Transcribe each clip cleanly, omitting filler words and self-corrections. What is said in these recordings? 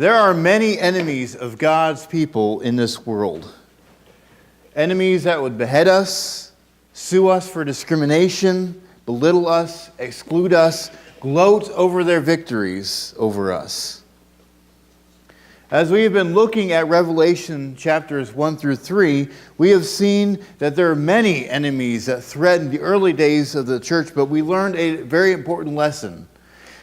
There are many enemies of God's people in this world. Enemies that would behead us, sue us for discrimination, belittle us, exclude us, gloat over their victories over us. As we have been looking at Revelation chapters 1 through 3, we have seen that there are many enemies that threatened the early days of the church, but we learned a very important lesson.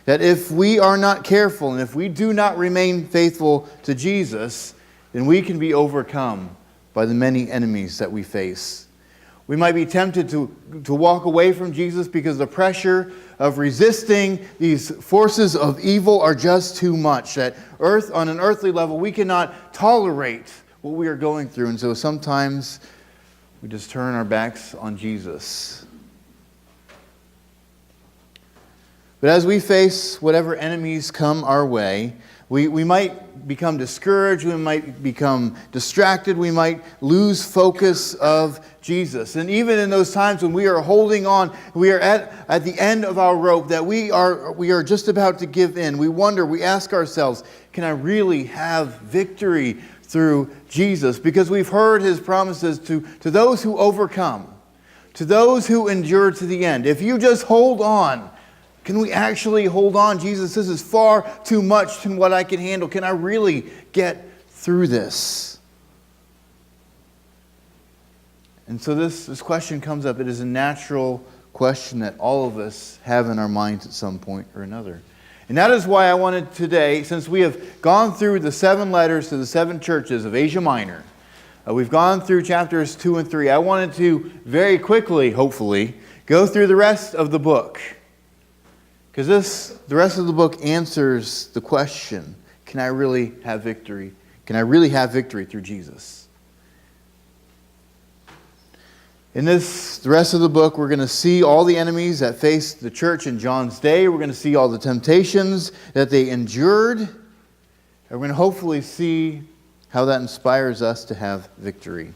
That if we are not careful and if we do not remain faithful to Jesus, then we can be overcome by the many enemies that we face. We might be tempted to walk away from Jesus because the pressure of resisting these forces of evil are just too much. That on an earthly level, we cannot tolerate what we are going through. And so sometimes we just turn our backs on Jesus. But as we face whatever enemies come our way, we might become discouraged, we might become distracted, we might lose focus of Jesus. And even in those times when we are holding on, we are at the end of our rope, that we are just about to give in. We wonder, we ask ourselves, can I really have victory through Jesus? Because we've heard His promises to those who overcome, to those who endure to the end. If you just hold on, can we actually hold on? Jesus, this is far too much than what I can handle. Can I really get through this? And so this question comes up. It is a natural question that all of us have in our minds at some point or another. And that is why I wanted today, since we have gone through the 7 letters to the 7 churches of Asia Minor, we've gone through chapters 2 and 3. I wanted to very quickly, hopefully, go through the rest of the book. Because the rest of the book answers the question, can I really have victory? Can I really have victory through Jesus? In the rest of the book, we're going to see all the enemies that faced the church in John's day. We're going to see all the temptations that they endured. And we're going to hopefully see how that inspires us to have victory.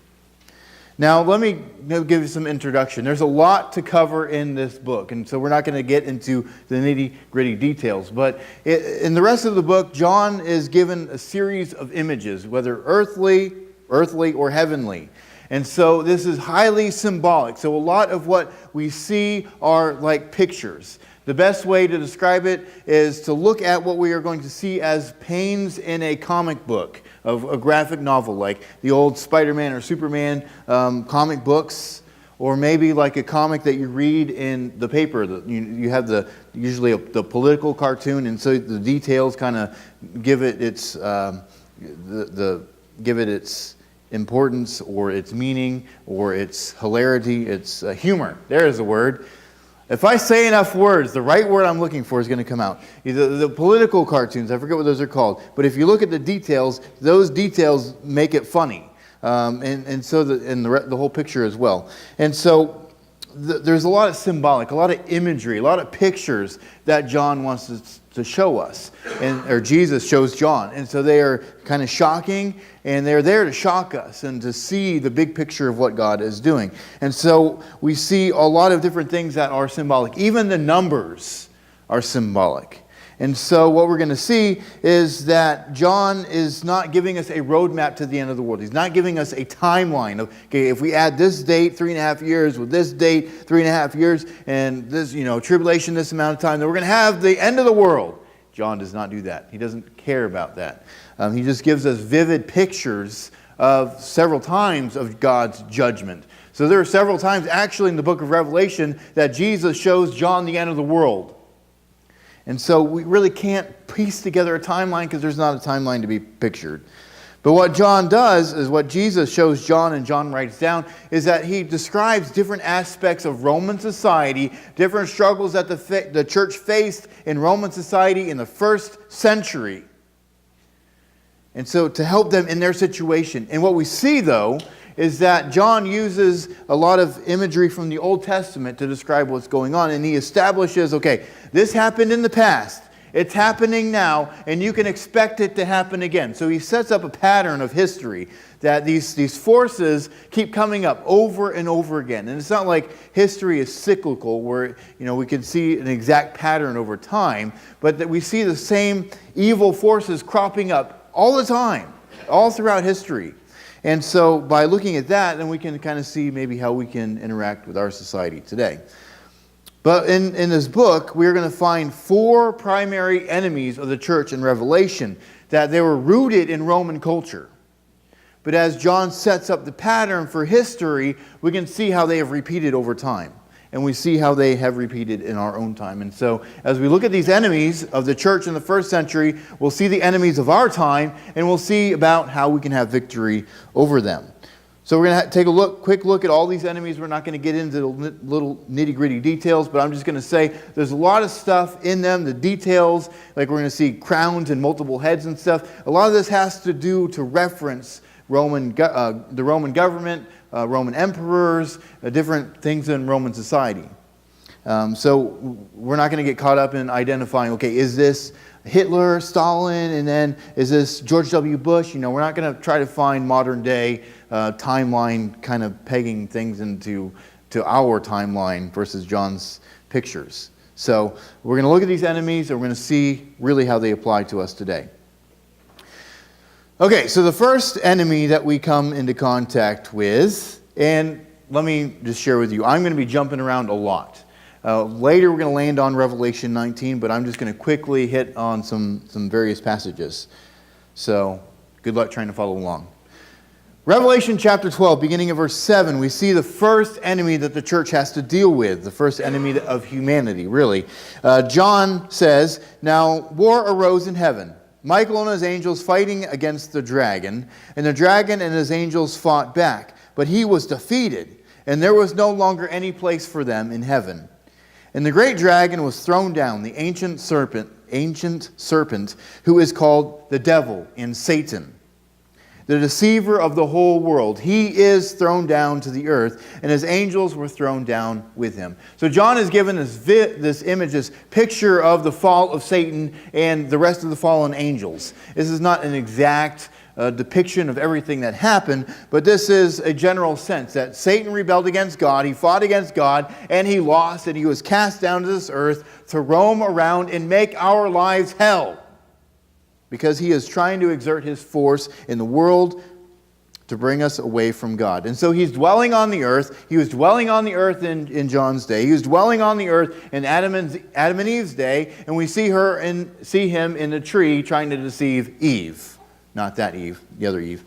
Now, let me give you some introduction. There's a lot to cover in this book, and so we're not going to get into the nitty-gritty details. But in the rest of the book, John is given a series of images, whether earthly or heavenly. And so this is highly symbolic. So a lot of what we see are like pictures. The best way to describe it is to look at what we are going to see as panes in a comic book, of a graphic novel, like the old Spider-Man or Superman comic books, or maybe like a comic that you read in the paper. You have usually the political cartoon, and so the details kind of give it its importance, or its meaning, or its hilarity, its humor. There is a word. If I say enough words, the right word I'm looking for is going to come out. The political cartoons, I forget what those are called, but if you look at the details, those details make it funny, and so the whole picture as well. And so there's a lot of symbolic, a lot of imagery, a lot of pictures that John wants to show us, or Jesus shows John. And so they are kind of shocking, and they're there to shock us and to see the big picture of what God is doing. And so we see a lot of different things that are symbolic. Even the numbers are symbolic. And so what we're going to see is that John is not giving us a roadmap to the end of the world. He's not giving us a timeline of, okay, if we add this date, 3.5 years, with this date, 3.5 years, and this, tribulation, this amount of time, then we're going to have the end of the world. John does not do that. He doesn't care about that. He just gives us vivid pictures of several times of God's judgment. So there are several times actually in the book of Revelation that Jesus shows John the end of the world. And so we really can't piece together a timeline because there's not a timeline to be pictured. But what John does is what Jesus shows John and John writes down is that he describes different aspects of Roman society, different struggles that the church faced in Roman society in the first century. And so to help them in their situation. And what we see though is that John uses a lot of imagery from the Old Testament to describe what's going on. And he establishes, okay, this happened in the past. It's happening now, and you can expect it to happen again. So he sets up a pattern of history that these forces keep coming up over and over again. And it's not like history is cyclical where we can see an exact pattern over time, but that we see the same evil forces cropping up all the time, all throughout history. And so by looking at that, then we can kind of see maybe how we can interact with our society today. But in this book, we're going to find 4 primary enemies of the church in Revelation, that they were rooted in Roman culture. But as John sets up the pattern for history, we can see how they have repeated over time. And we see how they have repeated in our own time. And so as we look at these enemies of the church in the first century, we'll see the enemies of our time, and we'll see about how we can have victory over them. So we're going to take a quick look at all these enemies. We're not going to get into the little nitty-gritty details, but I'm just going to say there's a lot of stuff in them, the details, like we're going to see crowns and multiple heads and stuff. A lot of this has to do to reference the Roman government, Roman emperors, different things in Roman society. So we're not going to get caught up in identifying, okay, is this Hitler, Stalin, and then is this George W. Bush? We're not going to try to find modern day timeline kind of pegging things into our timeline versus John's pictures. So we're going to look at these enemies and we're going to see really how they apply to us today. Okay, so the first enemy that we come into contact with, and let me just share with you, I'm going to be jumping around a lot. Later we're going to land on Revelation 19, but I'm just going to quickly hit on some various passages. So good luck trying to follow along. Revelation chapter 12, beginning of verse 7, we see the first enemy that the church has to deal with, the first enemy of humanity, really. John says, "Now war arose in heaven, Michael and his angels fighting against the dragon, and the dragon and his angels fought back, but he was defeated, and there was no longer any place for them in heaven. And the great dragon was thrown down, the ancient serpent, who is called the devil and Satan, the deceiver of the whole world. He is thrown down to the earth, and his angels were thrown down with him." So John has given this image, this picture of the fall of Satan and the rest of the fallen angels. This is not an exact depiction of everything that happened, but this is a general sense that Satan rebelled against God, he fought against God, and he lost, and he was cast down to this earth to roam around and make our lives hell, because he is trying to exert his force in the world to bring us away from God. And so he's dwelling on the earth. He was dwelling on the earth in John's day. He was dwelling on the earth in Adam and Eve's day, and we see him in the tree trying to deceive Eve. Not that Eve, the other Eve.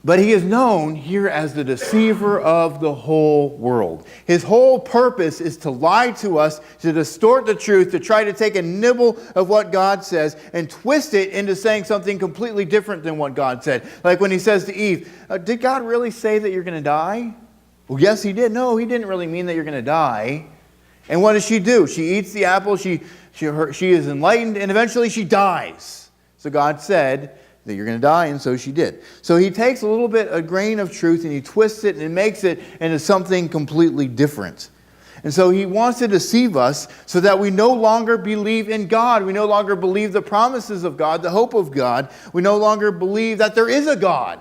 But he is known here as the deceiver of the whole world. His whole purpose is to lie to us, to distort the truth, to try to take a nibble of what God says and twist it into saying something completely different than what God said. Like when he says to Eve, "Did God really say that you're going to die?" Well, yes, he did. No, he didn't really mean that you're going to die. And what does she do? She eats the apple, she is enlightened, and eventually she dies. So God said that you're going to die, and so she did. So he takes a grain of truth, and he twists it and makes it into something completely different. And so he wants to deceive us so that we no longer believe in God. We no longer believe the promises of God, the hope of God. We no longer believe that there is a God.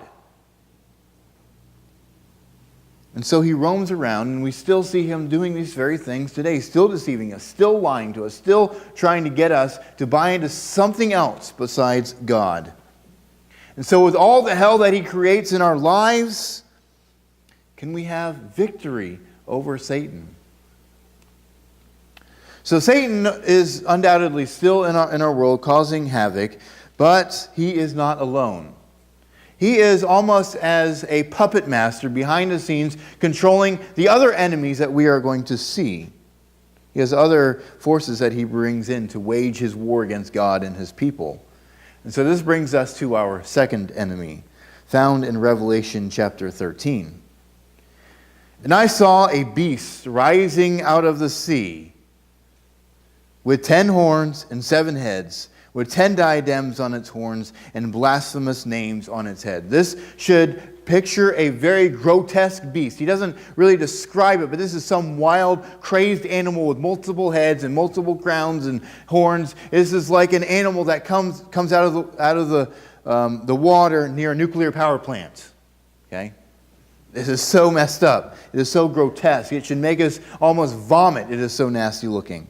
And so he roams around, and we still see him doing these very things today, still deceiving us, still lying to us, still trying to get us to buy into something else besides God. And so with all the hell that he creates in our lives, can we have victory over Satan? So Satan is undoubtedly still in our world causing havoc, but he is not alone. He is almost as a puppet master behind the scenes, controlling the other enemies that we are going to see. He has other forces that he brings in to wage his war against God and his people. And so this brings us to our second enemy, found in Revelation chapter 13. "And I saw a beast rising out of the sea, with 10 horns and 7 heads, with 10 diadems on its horns and blasphemous names on its head." This should picture a very grotesque beast. He doesn't really describe it, but this is some wild, crazed animal with multiple heads and multiple crowns and horns. This is like an animal that comes out of the water near a nuclear power plant. Okay? This is so messed up. It is so grotesque. It should make us almost vomit. It is so nasty looking.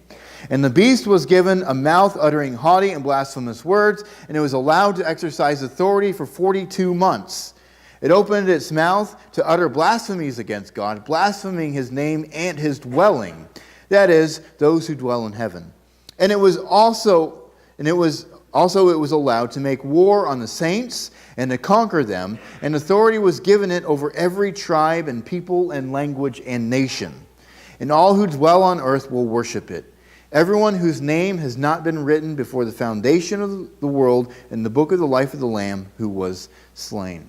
And the beast was given a mouth uttering haughty and blasphemous words, and it was allowed to exercise authority for 42 months. It opened its mouth to utter blasphemies against God, blaspheming his name and his dwelling, that is, those who dwell in heaven. And it was allowed to make war on the saints and to conquer them, and authority was given it over every tribe and people and language and nation. And all who dwell on earth will worship it. Everyone whose name has not been written before the foundation of the world in the book of the life of the Lamb who was slain.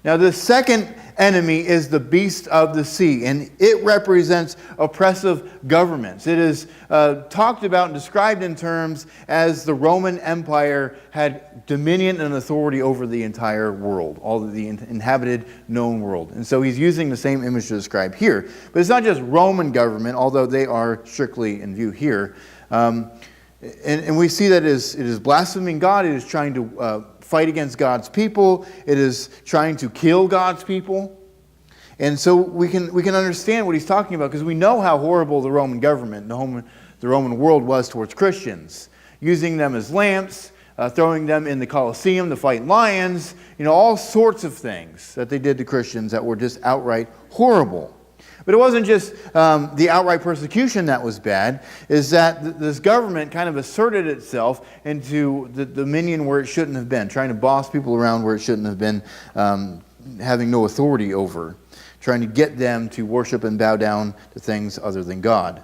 Now, the second enemy is the beast of the sea, and it represents oppressive governments. It is talked about and described in terms as the Roman Empire had dominion and authority over the entire world, all of the inhabited known world. And so he's using the same image to describe here. But it's not just Roman government, although they are strictly in view here. And we see that it is blaspheming God. It is trying to fight against God's people. It is trying to kill God's people. And so we can understand what he's talking about, because we know how horrible the Roman government, the Roman world was towards Christians, using them as lamps, throwing them in the Colosseum to fight lions, all sorts of things that they did to Christians that were just outright horrible. But it wasn't just the outright persecution that was bad, is that this government kind of asserted itself into the dominion where it shouldn't have been, trying to boss people around where it shouldn't have been, having no authority over, trying to get them to worship and bow down to things other than God.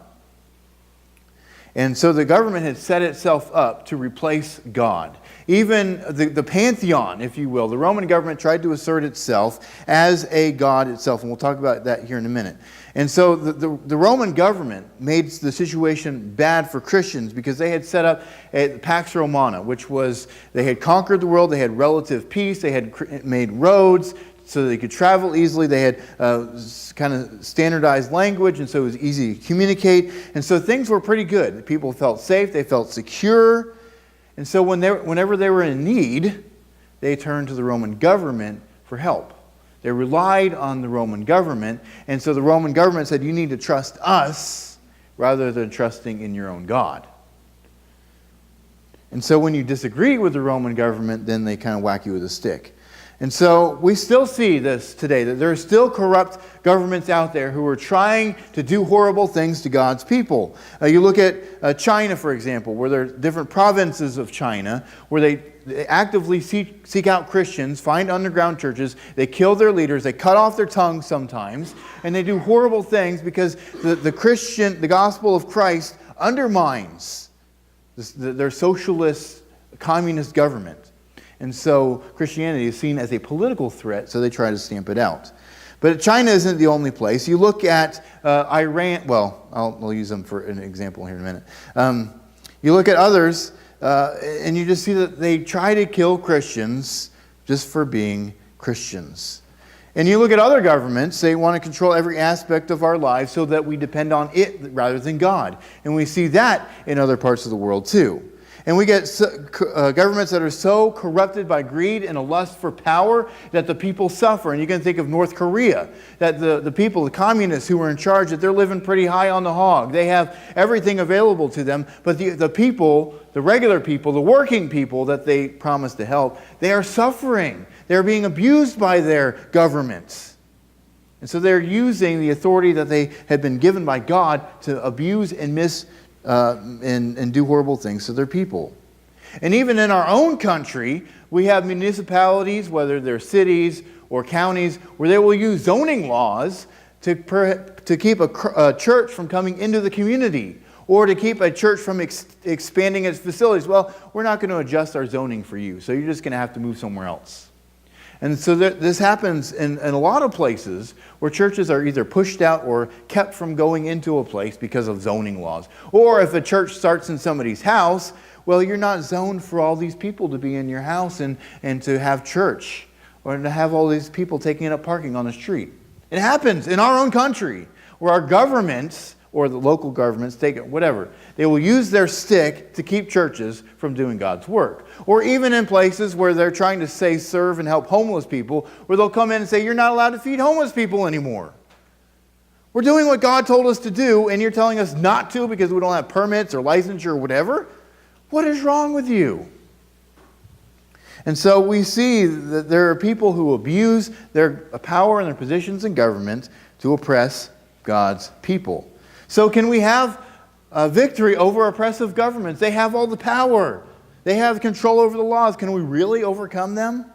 And so the government had set itself up to replace God. Even the pantheon, if you will, the Roman government tried to assert itself as a god itself, and we'll talk about that here in a minute. And so the Roman government made the situation bad for Christians because they had set up a Pax Romana, which was, they had conquered the world, they had relative peace, they had made roads so they could travel easily. They had kind of standardized language, and so it was easy to communicate. And so things were pretty good. People felt safe, they felt secure. And so whenever they were in need, they turned to the Roman government for help. They relied on the Roman government, and so the Roman government said, you need to trust us rather than trusting in your own God. And so when you disagree with the Roman government, then they kind of whack you with a stick. And so we still see this today, that there are still corrupt governments out there who are trying to do horrible things to God's people. You look at China, for example, where there are different provinces of China where they actively seek out Christians, find underground churches, they kill their leaders, they cut off their tongues sometimes, and they do horrible things because the gospel of Christ undermines their socialist, communist government. And so Christianity is seen as a political threat, so they try to stamp it out. But China isn't the only place. You look at Iran, well, I'll use them for an example here in a minute. You look at others, and you just see that they try to kill Christians just for being Christians. And you look at other governments, they want to control every aspect of our lives so that we depend on it rather than God. And we see that in other parts of the world too. And we get governments that are so corrupted by greed and a lust for power that the people suffer. And you can think of North Korea, that the people, the communists who are in charge, that they're living pretty high on the hog. They have everything available to them, but the people, the regular people, the working people that they promise to help, they are suffering. They're being abused by their governments. And so they're using the authority that they had been given by God to abuse and and do horrible things to their people. And even in our own country, we have municipalities, whether they're cities or counties, where they will use zoning laws to keep a church from coming into the community, or to keep a church from expanding its facilities. Well, we're not going to adjust our zoning for you, so you're just going to have to move somewhere else. And so this happens in a lot of places where churches are either pushed out or kept from going into a place because of zoning laws. Or if a church starts in somebody's house, well, you're not zoned for all these people to be in your house and to have church. or to have all these people taking up parking on the street. It happens in our own country, where our governments or the local governments, take it, whatever, they will use their stick to keep churches from doing God's work. Or even in places where they're trying to serve and help homeless people, where they'll come in and say, you're not allowed to feed homeless people anymore. We're doing what God told us to do, and you're telling us not to because we don't have permits or licensure or whatever? What is wrong with you? And so we see that there are people who abuse their power and their positions in government to oppress God's people. So can we have a victory over oppressive governments? They have all the power. They have control over the laws. Can we really overcome them?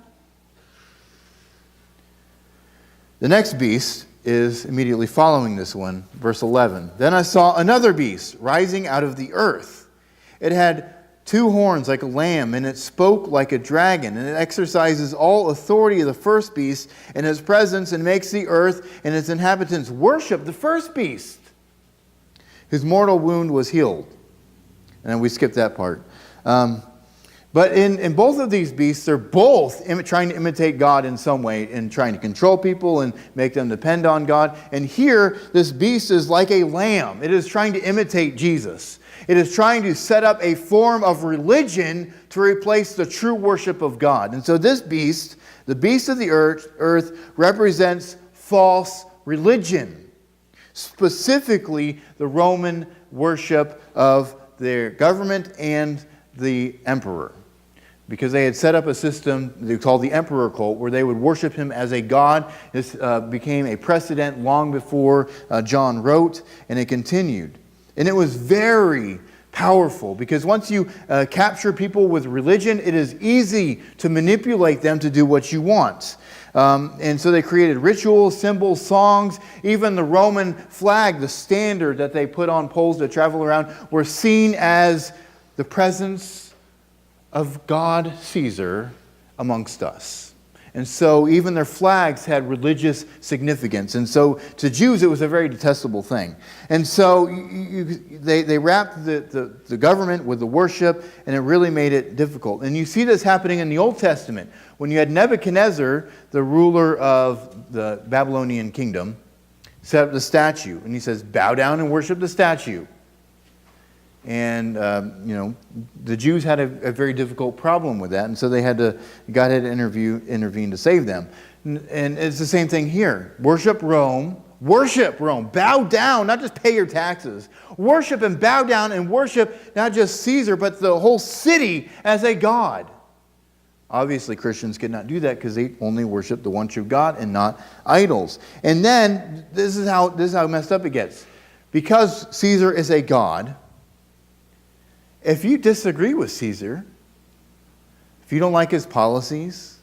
The next beast is immediately following this one, verse 11. Then I saw another beast rising out of the earth. It had 2 horns like a lamb, and it spoke like a dragon, and it exercises all authority of the first beast in its presence, and makes the earth and its inhabitants worship the first beast, whose mortal wound was healed. And then we skip that part. But in both of these beasts, they're both trying to imitate God in some way, and trying to control people and make them depend on God. And here, this beast is like a lamb. It is trying to imitate Jesus. It is trying to set up a form of religion to replace the true worship of God. And so this beast, the beast of the earth, represents false religion. Specifically, the Roman worship of their government and the emperor. Because they had set up a system they called the emperor cult, where they would worship him as a god. This became a precedent long before John wrote, and it continued. And it was very powerful, because once you capture people with religion, it is easy to manipulate them to do what you want. And so they created rituals, symbols, songs. Even the Roman flag, the standard that they put on poles that travel around, were seen as the presence of God Caesar amongst us. And so even their flags had religious significance. And so to Jews, it was a very detestable thing. And so they wrapped the government with the worship, and it really made it difficult. And you see this happening in the Old Testament. When you had Nebuchadnezzar, the ruler of the Babylonian kingdom, set up the statue. And he says, bow down and worship the statue. And, the Jews had a very difficult problem with that. And so God had to intervene to save them. And it's the same thing here. Worship Rome. Bow down, not just pay your taxes. Worship and bow down and worship not just Caesar, but the whole city as a god. Obviously, Christians could not do that because they only worship the one true God and not idols. And then, this is how messed up it gets. Because Caesar is a god, if you disagree with Caesar, if you don't like his policies,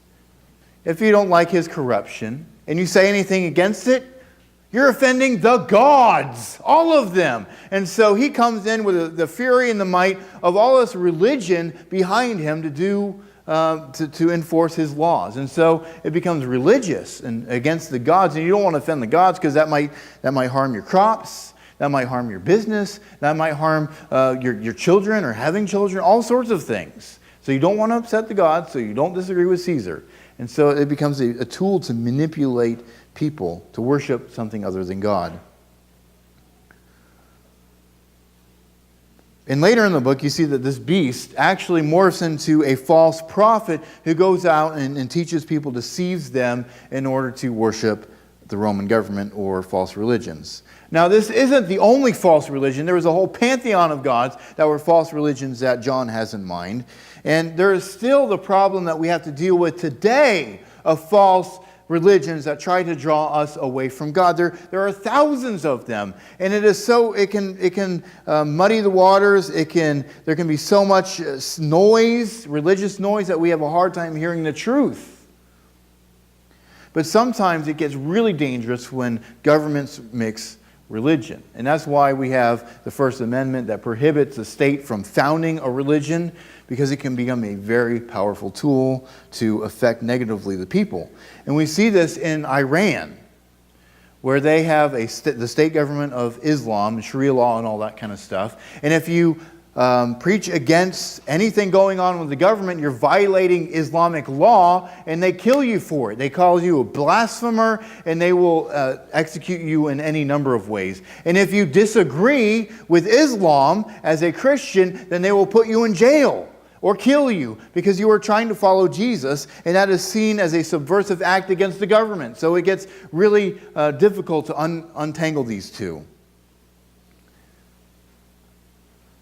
if you don't like his corruption, and you say anything against it, you're offending the gods, all of them. And so he comes in with the fury and the might of all this religion behind him to enforce his laws. And so it becomes religious and against the gods. And you don't want to offend the gods because that might harm your crops. That might harm your business. That might harm your children or having children, all sorts of things. So you don't want to upset the gods, so you don't disagree with Caesar. And so it becomes a tool to manipulate people to worship something other than God. And later in the book, you see that this beast actually morphs into a false prophet who goes out and teaches people, deceives them in order to worship the Roman government or false religions. Now, this isn't the only false religion. There was a whole pantheon of gods that were false religions that John has in mind. And there is still the problem that we have to deal with today of false religions that try to draw us away from God. There are thousands of them, and it can muddy the waters. There can be so much noise, religious noise, that we have a hard time hearing the truth. But sometimes it gets really dangerous when governments mix religion. And that's why we have the First Amendment that prohibits the state from founding a religion, because it can become a very powerful tool to affect negatively the people. And we see this in Iran, where they have the state government of Islam, Sharia law and all that kind of stuff. And if you preach against anything going on with the government, you're violating Islamic law, and they kill you for it. They call you a blasphemer, and they will execute you in any number of ways. And if you disagree with Islam as a Christian, then they will put you in jail or kill you because you are trying to follow Jesus, and that is seen as a subversive act against the government. So it gets really difficult to untangle these two.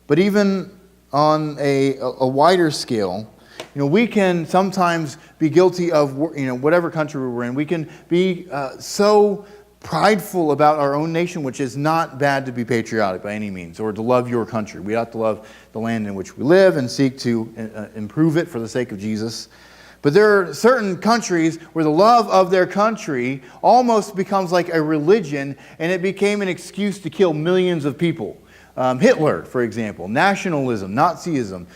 But even on a wider scale, we can sometimes be guilty of, whatever country we're in. We can be so prideful about our own nation, which is not bad to be patriotic by any means, or to love your country. We have to love the land in which we live and seek to improve it for the sake of Jesus. But there are certain countries where the love of their country almost becomes like a religion, and it became an excuse to kill millions of people. Hitler, for example, nationalism, Nazism.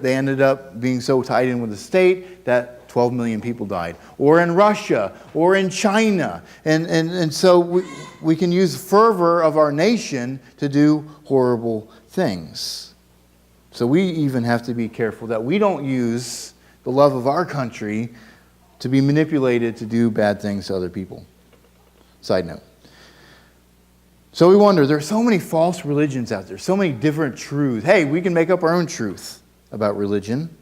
They ended up being so tied in with the state that 12 million people died. Or in Russia, or in China. And so we can use fervor of our nation to do horrible things. So we even have to be careful that we don't use the love of our country to be manipulated to do bad things to other people. Side note. So we wonder, there are so many false religions out there, so many different truths. Hey, we can make up our own truth about religion.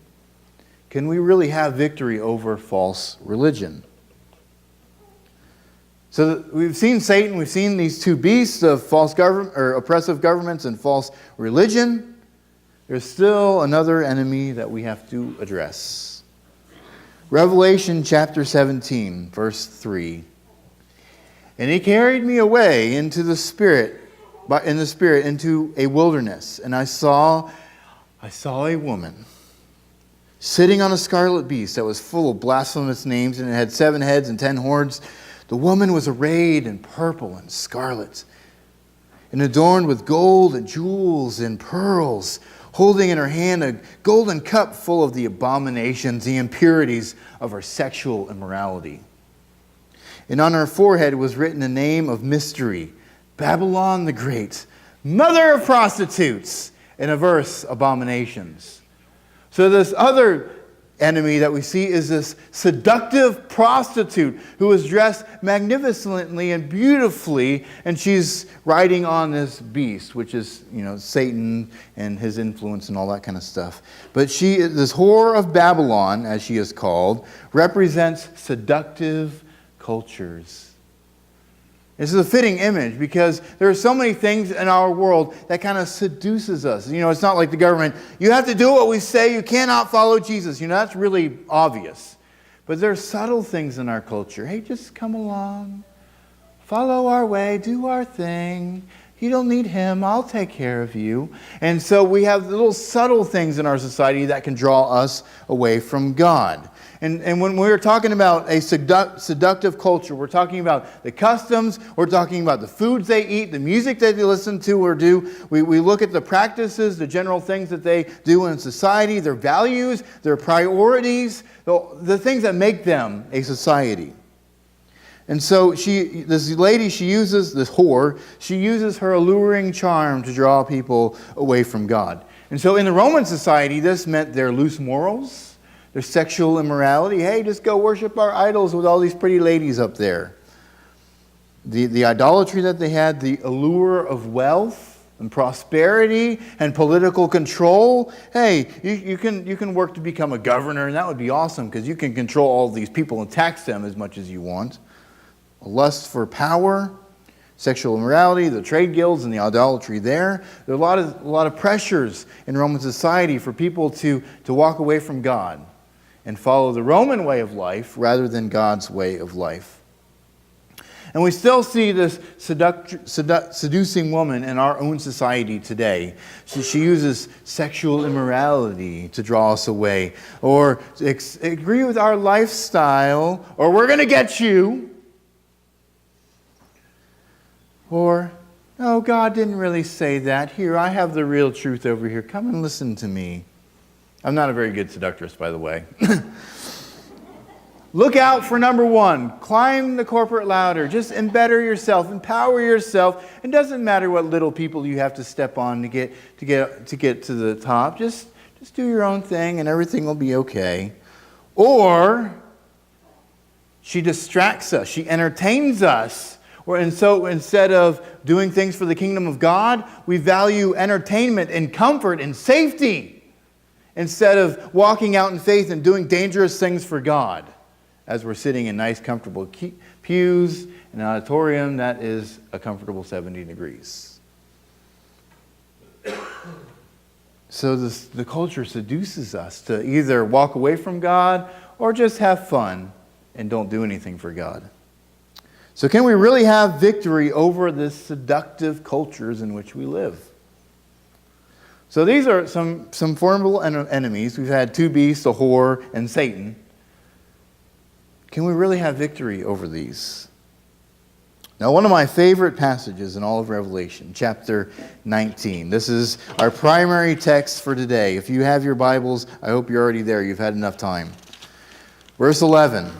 Can we really have victory over false religion? So we've seen Satan, we've seen these two beasts of false government or oppressive governments and false religion. There's still another enemy that we have to address. Revelation chapter 17, verse 3. And he carried me away into the spirit into a wilderness, and I saw a woman sitting on a scarlet beast that was full of blasphemous names, and it had 7 heads and 10 horns. The woman was arrayed in purple and scarlet, and adorned with gold and jewels and pearls, holding in her hand a golden cup full of the abominations, the impurities of her sexual immorality. And on her forehead was written a name of mystery, Babylon the Great, mother of prostitutes, and a verse, abominations. So this other enemy that we see is this seductive prostitute who is dressed magnificently and beautifully, and she's riding on this beast, which is, Satan and his influence and all that kind of stuff. But this whore of Babylon, as she is called, represents seductive cultures. This is a fitting image because there are so many things in our world that kind of seduces us. It's not like the government, you have to do what we say, you cannot follow Jesus. That's really obvious. But there are subtle things in our culture. Hey, just come along, follow our way, do our thing. You don't need him, I'll take care of you. And so we have little subtle things in our society that can draw us away from God. And when we're talking about a seductive culture, we're talking about the customs, we're talking about the foods they eat, the music that they listen to or do. We look at the practices, the general things that they do in society, their values, their priorities, the things that make them a society. And so this lady, she uses her alluring charm to draw people away from God. And so in the Roman society, this meant their loose morals, their sexual immorality. Hey, just go worship our idols with all these pretty ladies up there. The idolatry that they had, the allure of wealth and prosperity and political control. Hey, you can work to become a governor, and that would be awesome because you can control all these people and tax them as much as you want. A lust for power, sexual immorality, the trade guilds and the idolatry there. There are a lot of pressures in Roman society for people to walk away from God and follow the Roman way of life rather than God's way of life. And we still see this seducing woman in our own society today. She uses sexual immorality to draw us away, or agree with our lifestyle, or we're going to get you. Or, no, God didn't really say that. Here, I have the real truth over here. Come and listen to me. I'm not a very good seductress, by the way. Look out for number one. Climb the corporate ladder. Just embetter yourself, empower yourself. It doesn't matter what little people you have to step on to get to the top. Just do your own thing and everything will be okay. Or she distracts us. She entertains us. And so instead of doing things for the kingdom of God, we value entertainment and comfort and safety instead of walking out in faith and doing dangerous things for God. As we're sitting in nice, comfortable pews in an auditorium that is a comfortable 70 degrees. So the culture seduces us to either walk away from God or just have fun and don't do anything for God. So can we really have victory over the seductive cultures in which we live? So these are some formidable enemies. We've had two beasts, a whore, and Satan. Can we really have victory over these? Now, one of my favorite passages in all of Revelation, chapter 19. This is our primary text for today. If you have your Bibles, I hope you're already there. You've had enough time. Verse 11.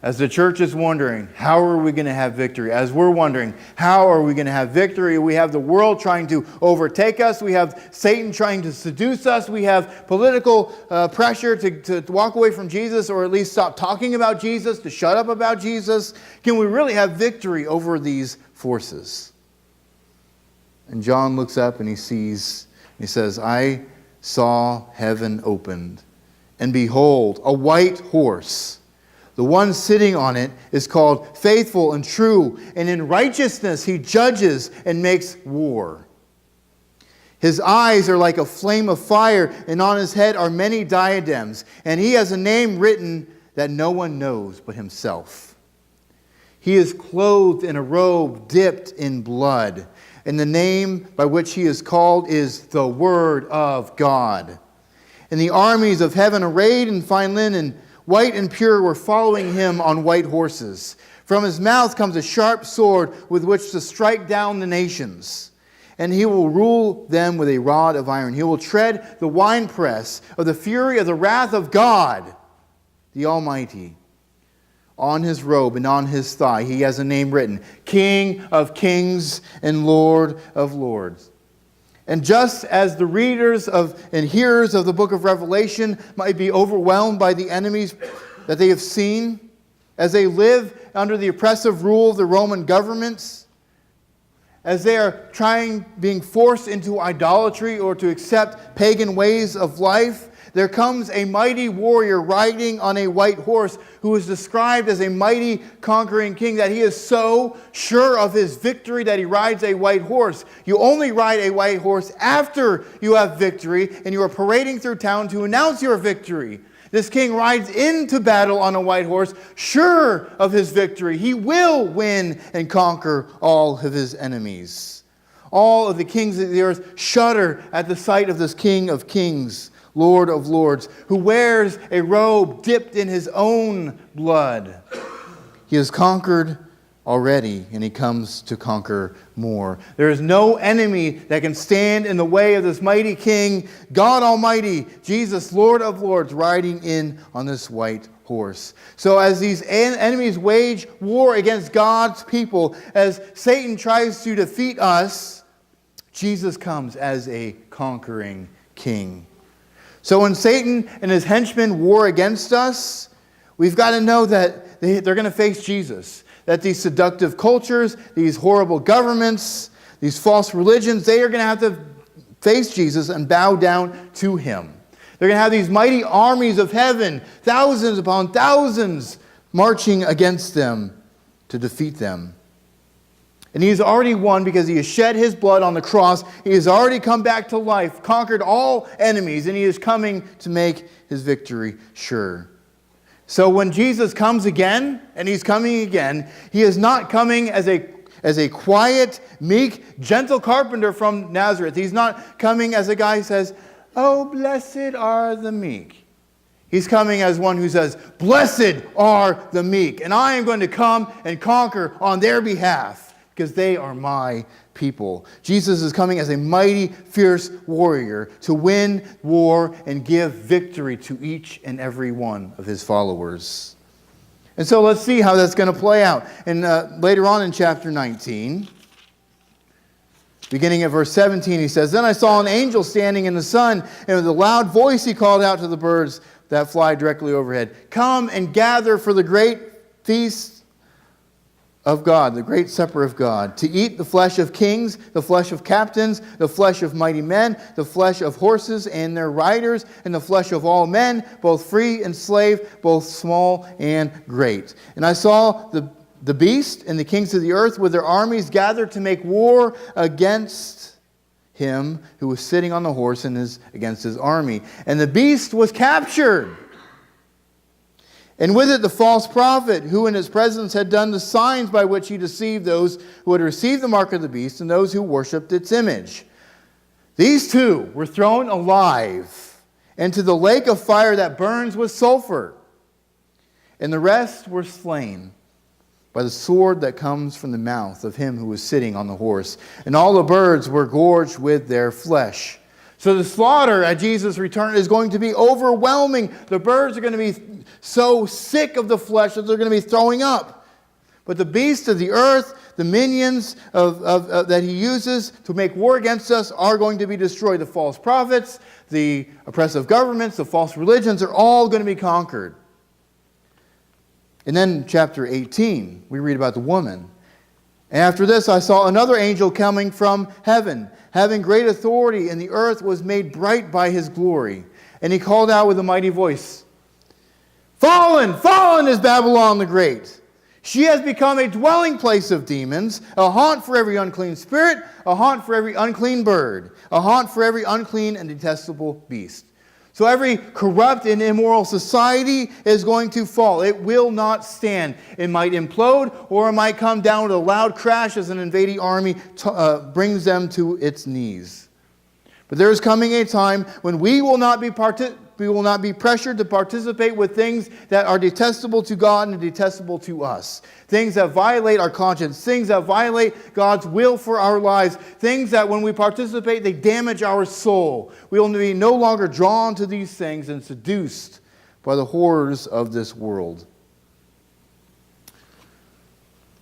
As the church is wondering, how are we going to have victory? As we're wondering, how are we going to have victory? We have the world trying to overtake us. We have Satan trying to seduce us. We have political pressure to walk away from Jesus, or at least stop talking about Jesus, to shut up about Jesus. Can we really have victory over these forces? And John looks up and he says, I saw heaven opened, and behold, a white horse. The one sitting on it is called Faithful and True, and in righteousness he judges and makes war. His eyes are like a flame of fire, and on his head are many diadems, and he has a name written that no one knows but himself. He is clothed in a robe dipped in blood, and the name by which he is called is the Word of God. And the armies of heaven, arrayed in fine linen, white and pure, were following him on white horses. From his mouth comes a sharp sword with which to strike down the nations. And he will rule them with a rod of iron. He will tread the winepress of the fury of the wrath of God, the Almighty. On his robe and on his thigh he has a name written, King of Kings and Lord of Lords. And just as the readers and hearers of the book of Revelation might be overwhelmed by the enemies that they have seen, as they live under the oppressive rule of the Roman governments, as they are being forced into idolatry or to accept pagan ways of life, there comes a mighty warrior riding on a white horse who is described as a mighty conquering king, that he is so sure of his victory that he rides a white horse. You only ride a white horse after you have victory and you are parading through town to announce your victory. This king rides into battle on a white horse, sure of his victory. He will win and conquer all of his enemies. All of the kings of the earth shudder at the sight of this King of Kings, Lord of Lords, who wears a robe dipped in his own blood. He has conquered already, and he comes to conquer more. There is no enemy that can stand in the way of this mighty King, God Almighty, Jesus, Lord of Lords, riding in on this white horse. So as these enemies wage war against God's people, as Satan tries to defeat us, Jesus comes as a conquering king. So when Satan and his henchmen war against us, we've got to know that they're going to face Jesus. That these seductive cultures, these horrible governments, these false religions, they are going to have to face Jesus and bow down to him. They're going to have these mighty armies of heaven, thousands upon thousands, marching against them to defeat them. And he has already won because he has shed his blood on the cross. He has already come back to life, conquered all enemies, and he is coming to make his victory sure. So when Jesus comes again, and he's coming again, he is not coming as a quiet, meek, gentle carpenter from Nazareth. He's not coming as a guy who says, "Oh, blessed are the meek." He's coming as one who says, "Blessed are the meek, and I am going to come and conquer on their behalf." because they are my people. Jesus is coming as a mighty, fierce warrior to win war and give victory to each and every one of his followers. And so let's see how that's going to play out. And later on in chapter 19, beginning at verse 17, he says, "Then I saw an angel standing in the sun, and with a loud voice he called out to the birds that fly directly overhead, 'Come and gather for the great feast of God, the great supper of God, to eat the flesh of kings, the flesh of captains, the flesh of mighty men, the flesh of horses and their riders, and the flesh of all men, both free and slave, both small and great.' And I saw the beast and the kings of the earth with their armies gathered to make war against him who was sitting on the horse and against his army. And the beast was captured, and with it the false prophet, who in his presence had done the signs by which he deceived those who had received the mark of the beast and those who worshipped its image. These two were thrown alive into the lake of fire that burns with sulfur, and the rest were slain by the sword that comes from the mouth of him who was sitting on the horse. And all the birds were gorged with their flesh." So the slaughter at Jesus' return is going to be overwhelming. The birds are going to be so sick of the flesh that they're going to be throwing up. But the beasts of the earth, the minions that he uses to make war against us, are going to be destroyed. The false prophets, the oppressive governments, the false religions are all going to be conquered. And then chapter 18, we read about the woman. "And after this I saw another angel coming from heaven, having great authority, and the earth was made bright by his glory. And he called out with a mighty voice, 'Fallen, fallen is Babylon the Great. She has become a dwelling place of demons, a haunt for every unclean spirit, a haunt for every unclean bird, a haunt for every unclean and detestable beast.'" So every corrupt and immoral society is going to fall. It will not stand. It might implode, or it might come down with a loud crash as an invading army brings them to its knees. But there is coming a time when we will not be pressured to participate with things that are detestable to God and detestable to us. Things that violate our conscience. Things that violate God's will for our lives. Things that when we participate, they damage our soul. We will be no longer drawn to these things and seduced by the horrors of this world.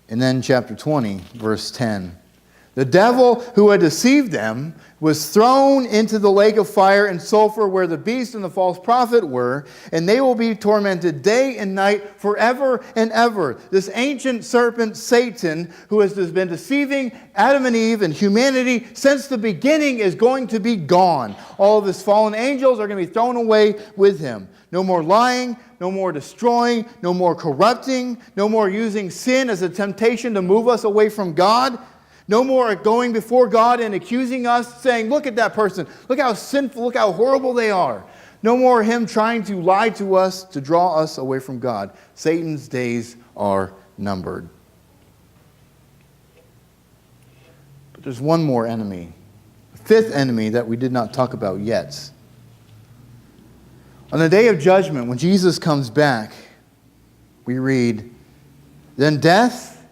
And then chapter 20, verse 10. "The devil who had deceived them was thrown into the lake of fire and sulfur where the beast and the false prophet were, and they will be tormented day and night forever and ever." This ancient serpent, Satan, who has been deceiving Adam and Eve and humanity since the beginning, is going to be gone. All of his fallen angels are going to be thrown away with him. No more lying, no more destroying, no more corrupting, no more using sin as a temptation to move us away from God. No more going before God and accusing us, saying, "Look at that person. Look how sinful, look how horrible they are." No more him trying to lie to us to draw us away from God. Satan's days are numbered. But there's one more enemy, a fifth enemy that we did not talk about yet. On the day of judgment, when Jesus comes back, we read, "Then death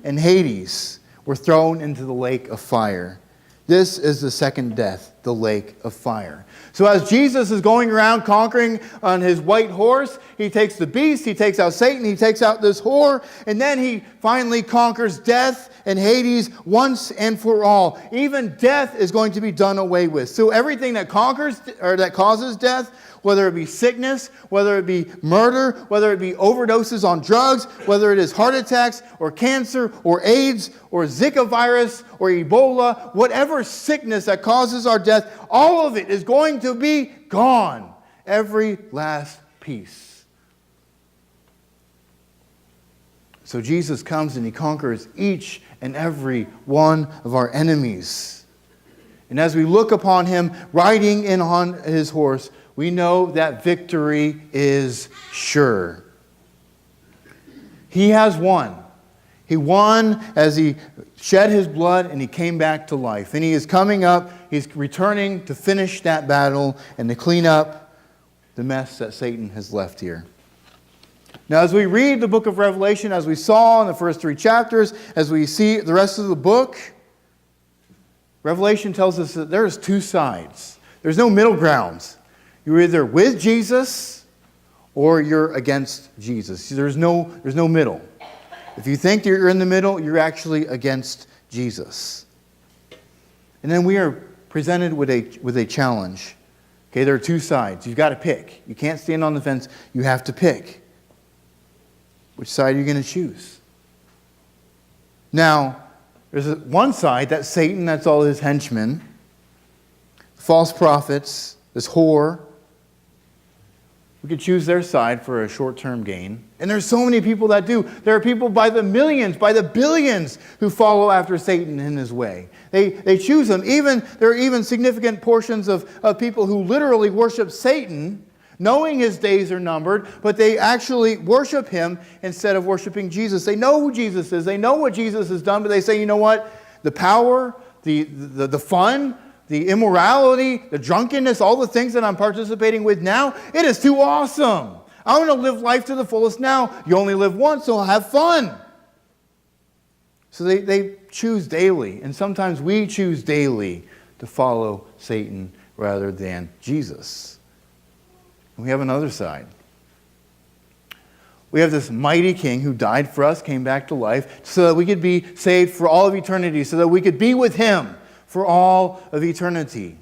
and Hades were thrown into the lake of fire. This is the second death, the lake of fire." So as Jesus is going around conquering on his white horse, he takes the beast, he takes out Satan, he takes out this whore, and then he finally conquers death and Hades once and for all. Even death is going to be done away with. So everything that conquers or that causes death, whether it be sickness, whether it be murder, whether it be overdoses on drugs, whether it is heart attacks or cancer or AIDS or Zika virus or Ebola, whatever sickness that causes our death, all of it is going to be gone. Every last piece. So Jesus comes and he conquers each and every one of our enemies. And as we look upon him riding in on his horse, we know that victory is sure. He has won. He won as he shed his blood and he came back to life. And he is coming up, he's returning to finish that battle and to clean up the mess that Satan has left here. Now, as we read the book of Revelation, as we saw in the first 3 chapters, as we see the rest of the book, Revelation tells us that there's 2 sides. There's no middle ground. You're either with Jesus or you're against Jesus. There's no middle. If you think you're in the middle, you're actually against Jesus. And then we are presented with a challenge. Okay, there are 2 sides. You've got to pick. You can't stand on the fence. You have to pick. Which side are you going to choose? Now, there's one side, that's Satan, that's all his henchmen, false prophets, this whore. We could choose their side for a short-term gain. And there's so many people that do. There are people by the millions, by the billions who follow after Satan in his way. They choose him. There are even significant portions of people who literally worship Satan, knowing his days are numbered, but they actually worship him instead of worshiping Jesus. They know who Jesus is. They know what Jesus has done, but they say, you know what? The power, the fun, the immorality, the drunkenness, all the things that I'm participating with now, it is too awesome. I want to live life to the fullest now. You only live once, so have fun. So they choose daily, and sometimes we choose daily to follow Satan rather than Jesus. And we have another side. We have this mighty king who died for us, came back to life, so that we could be saved for all of eternity, so that we could be with him for all of eternity.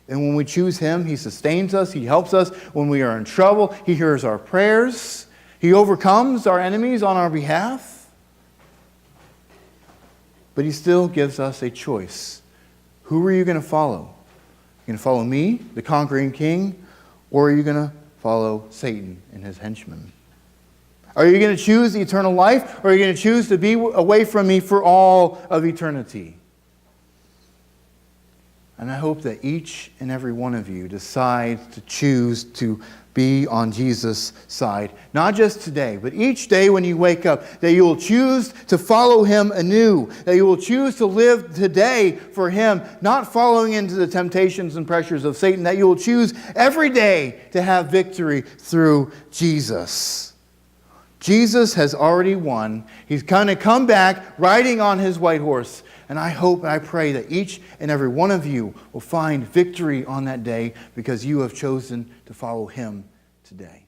And when we choose him, he sustains us, he helps us. When we are in trouble, he hears our prayers. He overcomes our enemies on our behalf. But he still gives us a choice. Who are you going to follow? Are you going to follow me, the conquering king, or are you going to follow Satan and his henchmen? Are you going to choose the eternal life, or are you going to choose to be away from me for all of eternity? And I hope that each and every one of you decides to choose to be on Jesus' side. Not just today, but each day when you wake up, that you will choose to follow him anew. That you will choose to live today for him, not following into the temptations and pressures of Satan. That you will choose every day to have victory through Jesus. Jesus has already won. He's going to come back riding on his white horse. And I hope and I pray that each and every one of you will find victory on that day because you have chosen to follow him today.